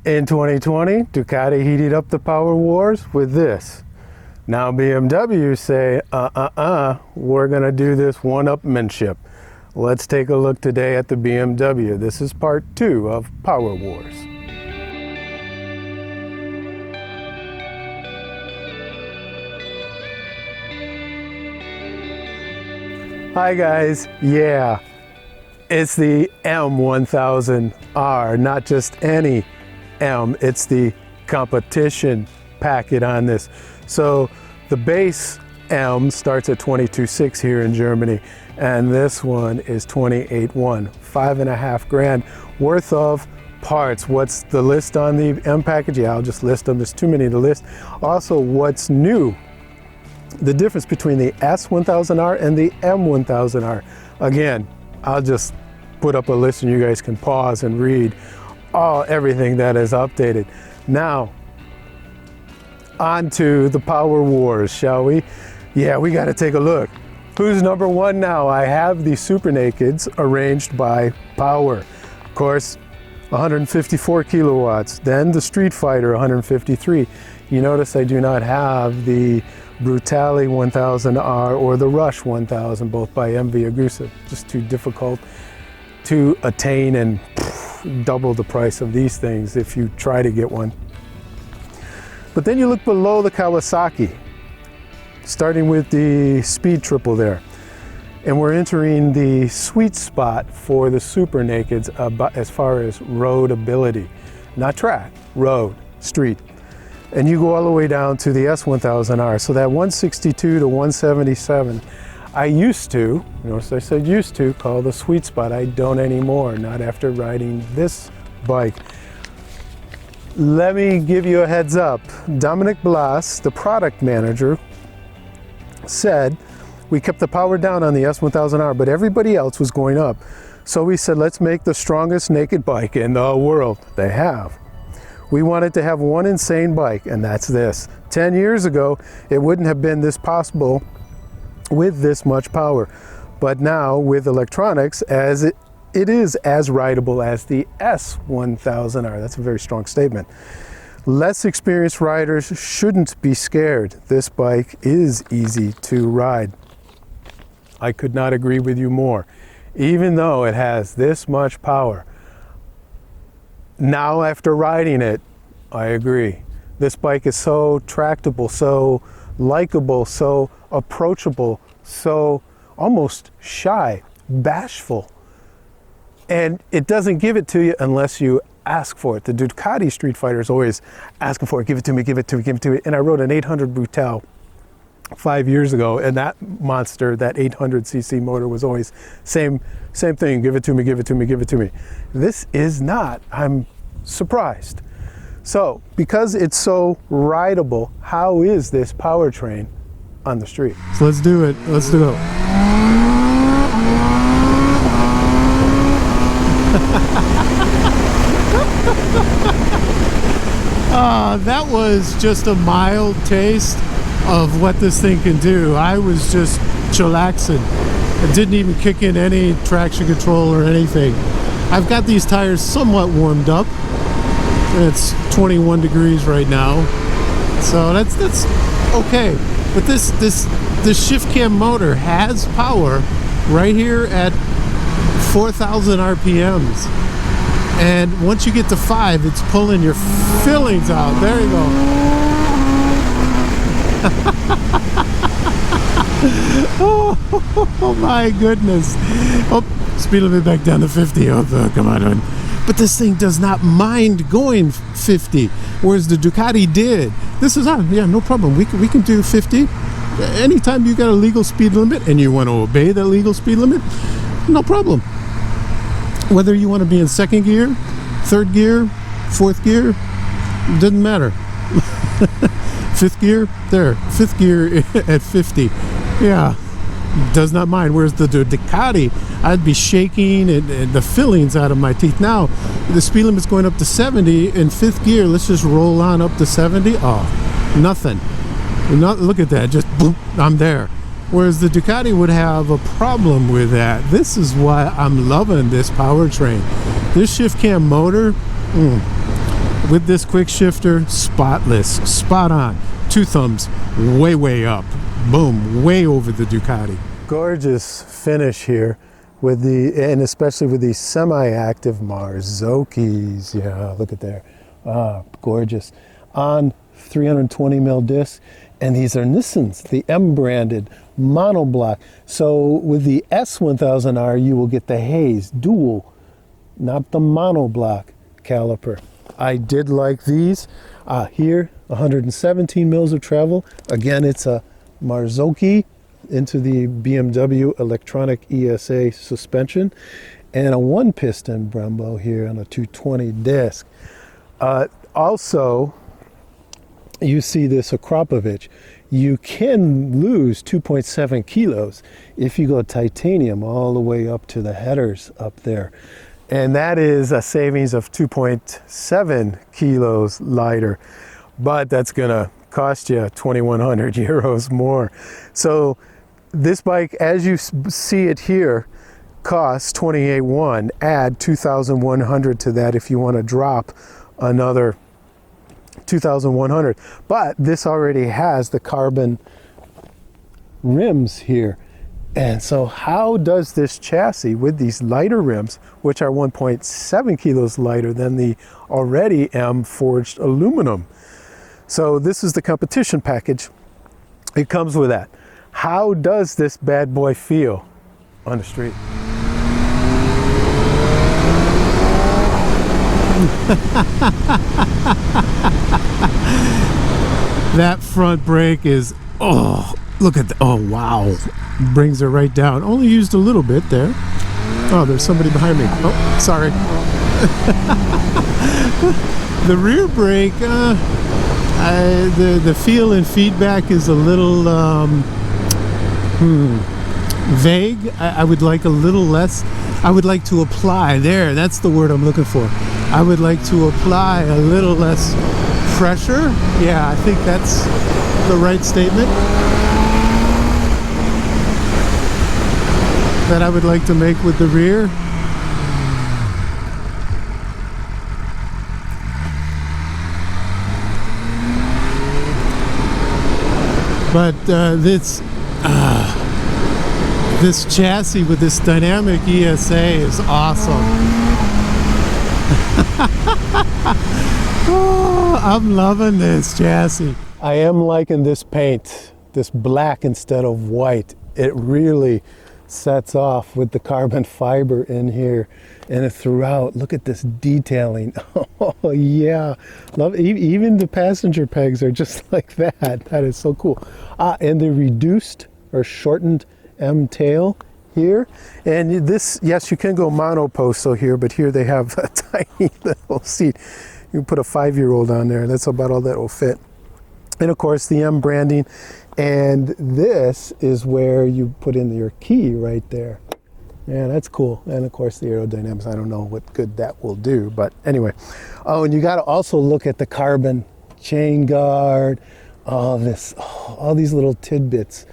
In 2020, Ducati heated up the power wars with this. Now BMW say, we're gonna do this one-upmanship. Let's take a look today at the BMW. This is part 2 of Power Wars. Hi guys, yeah, it's the M1000R, not just any M, it's the competition packet on this. So the base M starts at 22.6 here in Germany, and this one is 28.1, $5.5 grand worth of parts. What's the list on the M package? Yeah, I'll just list them, there's too many to list. Also, what's new? The difference between the S1000R and the M1000R. Again, I'll just put up a list and you guys can pause and read everything that is updated. Now, on to the Power Wars, shall we? Yeah, we got to take a look. Who's number one now? I have the Super Nakeds arranged by power. Of course, 154 kilowatts. Then the Street Fighter, 153. You notice I do not have the Brutale 1000R or the Rush 1000, both by MV Agusa. Just too difficult to attain, and double the price of these things if you try to get one. But then you look below the Kawasaki, starting with the Speed Triple there. And we're entering the sweet spot for the Super Nakeds as far as road ability. Not track, road, street. And you go all the way down to the S1000R. So that 162 to 177, I used to, notice I said used to, call the sweet spot. I don't anymore, not after riding this bike. Let me give you a heads up. Dominic Blas, the product manager, said we kept the power down on the S1000R, but everybody else was going up. So we said, let's make the strongest naked bike in the world. They have. We wanted to have one insane bike, and that's this. 10 years ago, it wouldn't have been this possible with this much power. But now, with electronics, as it is as rideable as the S1000R. That's a very strong statement. Less experienced riders shouldn't be scared. This bike is easy to ride. I could not agree with you more. Even though it has this much power, now after riding it, I agree. This bike is so tractable, so likable, so approachable, so almost shy, bashful. And it doesn't give it to you unless you ask for it. The Ducati Street Fighter is always asking for it, give it to me, give it to me, give it to me. And I rode an 800 Brutale 5 years ago, and that monster, that 800cc motor was always same thing, give it to me, give it to me, give it to me. This is not. I'm surprised. So, because it's so rideable, how is this powertrain on the street? So let's do it. Let's do it. That was just a mild taste of what this thing can do. I was just chillaxing. It didn't even kick in any traction control or anything. I've got these tires somewhat warmed up. It's 21 degrees right now, so that's okay. But this shift cam motor has power right here at 4,000 RPMs. And once you get to 5, it's pulling your fillings out. There you go. Oh my goodness. Oh, speed limit back down to 50. Oh, come on. But this thing does not mind going 50, whereas the Ducati did. This is, yeah, no problem. We can do 50. Anytime you got a legal speed limit and you want to obey that legal speed limit, no problem. Whether you want to be in second gear, third gear, fourth gear, doesn't matter. Fifth gear, there. Fifth gear at 50. Yeah, does not mind. Whereas the Ducati, I'd be shaking and the fillings out of my teeth. Now, the speed limit's going up to 70 in fifth gear. Let's just roll on up to 70. Oh, nothing. Look at that. Just boop, I'm there. Whereas the Ducati would have a problem with that. This is why I'm loving this powertrain. This shift cam motor, with this quick shifter, spotless, spot on. 2 thumbs, way up. Boom, way over the Ducati. Gorgeous finish here with and especially with these semi-active Marzocchis. Yeah, look at there. Gorgeous. On 320 mil disc, and these are Nissans, the M branded monoblock. So with the S1000R, you will get the Hayes dual, not the monoblock caliper. I did like these. Here, 117 mils of travel. Again, it's a Marzocchi into the BMW electronic ESA suspension, and a 1-piston Brembo here on a 220 disc. Also, you see this Akrapovic. You can lose 2.7 kilos if you go titanium all the way up to the headers up there. And that is a savings of 2.7 kilos lighter. But that's gonna cost you 2,100 euros more. So this bike, as you see it here, costs 28,100. Add 2,100 to that if you want to drop another 2,100. But this already has the carbon rims here. And so how does this chassis with these lighter rims, which are 1.7 kilos lighter than the already M forged aluminum? So this is the competition package. It comes with that. How does this bad boy feel on the street? That front brake is, oh, look at the, oh wow, brings it right down. Only used a little bit there. Oh, there's somebody behind me. Oh, sorry. The rear brake, the feel and feedback is a little vague. I would like a little less. I would like to apply, that's the word I'm looking for. I would like to apply a little less pressure. Yeah, I think that's the right statement that I would like to make with the rear. But this chassis with this dynamic ESA is awesome. Oh, I'm loving this chassis. I am liking this paint, this black instead of white. It really sets off with the carbon fiber in here and throughout. Look at this detailing. Oh yeah, love. Even the passenger pegs are just like that. That is so cool. And the reduced or shortened M tail here, and this, yes, you can go monoposto here, but here they have a tiny little seat. You can put a 5-year-old on there. That's about all that will fit. And of course the M branding, and this is where you put in your key right there. Yeah, that's cool. And of course the aerodynamics, I don't know what good that will do, but anyway. Oh, and you got to also look at the carbon chain guard, all these little tidbits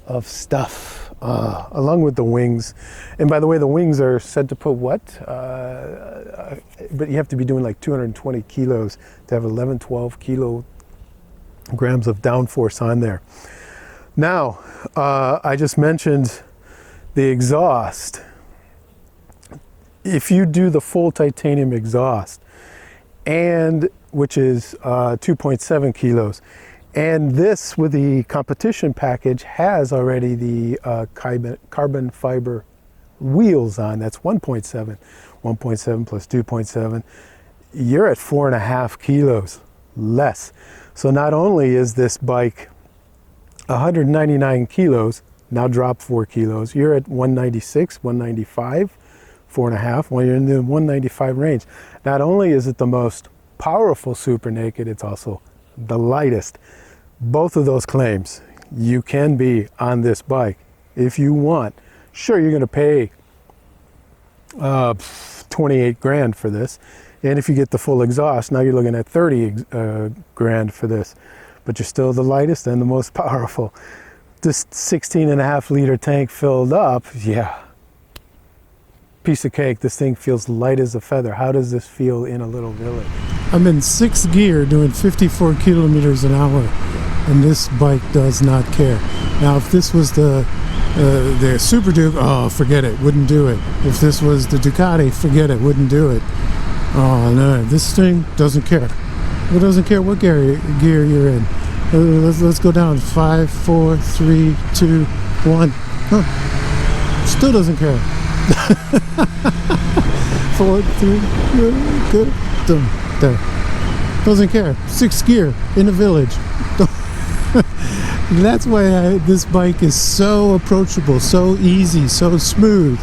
of stuff, along with the wings. And by the way, the wings are said to put what? But you have to be doing like 220 kilos to have 12 kilograms of downforce on there. Now, I just mentioned the exhaust. If you do the full titanium exhaust, and which is 2.7 kilos, and this with the competition package has already the carbon fiber wheels on, that's 1.7. 1.7 plus 2.7, you're at 4.5 kilos less. So not only is this bike 199 kilos, now drop 4 kilos, you're at 196, 195, 4.5, when you're in the 195 range. Not only is it the most powerful super naked, it's also the lightest. Both of those claims, you can be on this bike if you want. Sure, you're going to pay 28 grand for this, and if you get the full exhaust, now you're looking at 30 grand for this, but you're still the lightest and the most powerful. This 16.5 liter tank filled up, yeah, piece of cake. This thing feels light as a feather. How does this feel in a little village? I'm in 6th gear doing 54 kilometers an hour, and this bike does not care. Now, if this was the Super Duke, oh, forget it, wouldn't do it. If this was the Ducati, forget it, wouldn't do it. Oh no, this thing doesn't care. It doesn't care what gear you're in. Let's go down. 5, 4, 3, 2, 1. Huh. Still doesn't care. 4, 3, good. There. Doesn't care. 6th gear in a village. That's why this bike is so approachable, so easy, so smooth,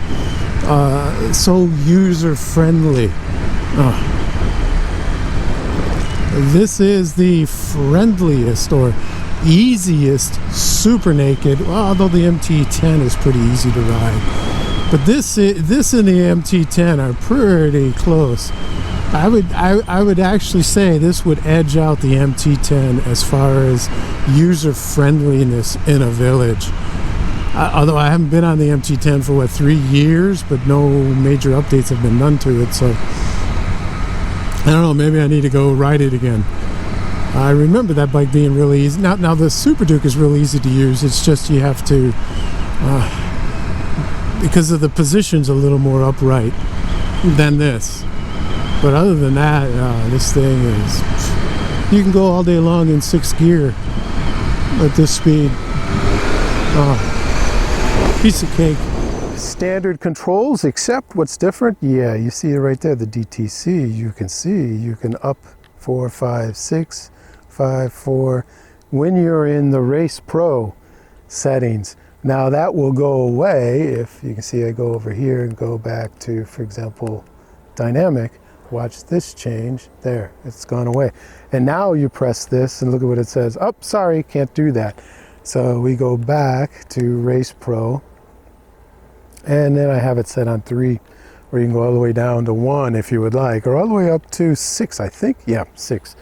so user friendly. This is the friendliest or easiest super naked, although the MT10 is pretty easy to ride. But this and the MT10 are pretty close. I would actually say this would edge out the MT10 as far as user friendliness in a village. Although I haven't been on the MT10 for 3 years, but no major updates have been done to it, so I don't know, maybe I need to go ride it again. I remember that bike being really easy. Now the Super Duke is really easy to use. It's just you have to, because of the position's a little more upright than this. But other than that, this thing is, you can go all day long in 6th gear at this speed. Piece of cake. Standard controls, except what's different? Yeah, you see it right there, the DTC. You can see, you can up 4, 5, 6, 5, 4. When you're in the Race Pro settings, now that will go away. If you can see, I go over here and go back to, for example, dynamic. Watch this change. There, it's gone away. And now you press this and look at what it says. Oh, sorry, can't do that. So we go back to Race Pro. And then I have it set on 3, or you can go all the way down to 1 if you would like, or all the way up to 6, I think. Yeah, 6.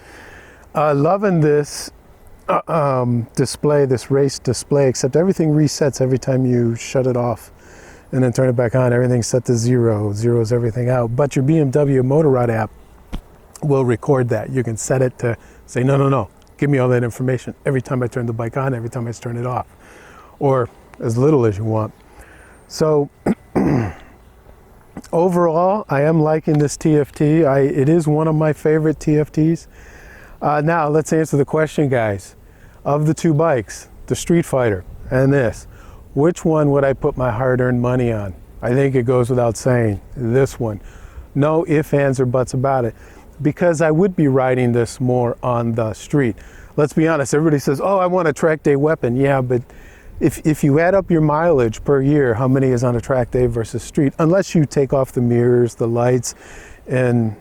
Loving this display, this race display, except everything resets every time you shut it off and then turn it back on. Everything's set to 0. Zeroes everything out. But your BMW Motorrad app will record that. You can set it to say, no, give me all that information every time I turn the bike on, every time I turn it off, or as little as you want. So overall, I am liking this TFT. It is one of my favorite TFTs. Now let's answer the question, guys. Of the 2 bikes, the Street Fighter and this, which one would I put my hard-earned money on? I think it goes without saying, this one. No ifs, ands, or buts about it, because I would be riding this more on the street. Let's be honest, everybody says, oh, I want a track day weapon. Yeah, but if you add up your mileage per year, how many is on a track day versus street? Unless you take off the mirrors, the lights, and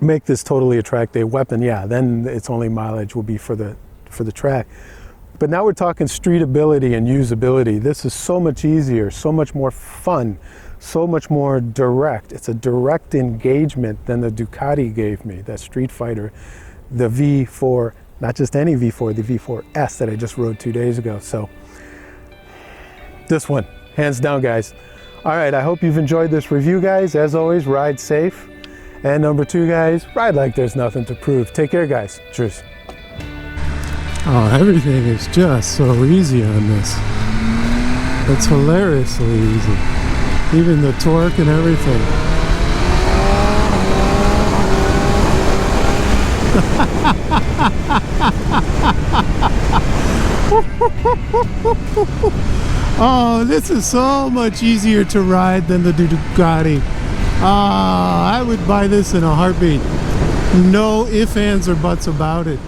make this totally a track day weapon, yeah, then its only mileage will be for the track. But now we're talking streetability and usability. This is so much easier, so much more fun, so much more direct. It's a direct engagement than the Ducati gave me, that Street Fighter, the V4, not just any V4, the V4S that I just rode 2 days ago. So this one, hands down, guys. All right, I hope you've enjoyed this review, guys. As always, ride safe. And number 2, guys, ride like there's nothing to prove. Take care, guys. Cheers. Oh, everything is just so easy on this. It's hilariously easy. Even the torque and everything. Oh, this is so much easier to ride than the Ducati. I would buy this in a heartbeat. No ifs, ands, or buts about it.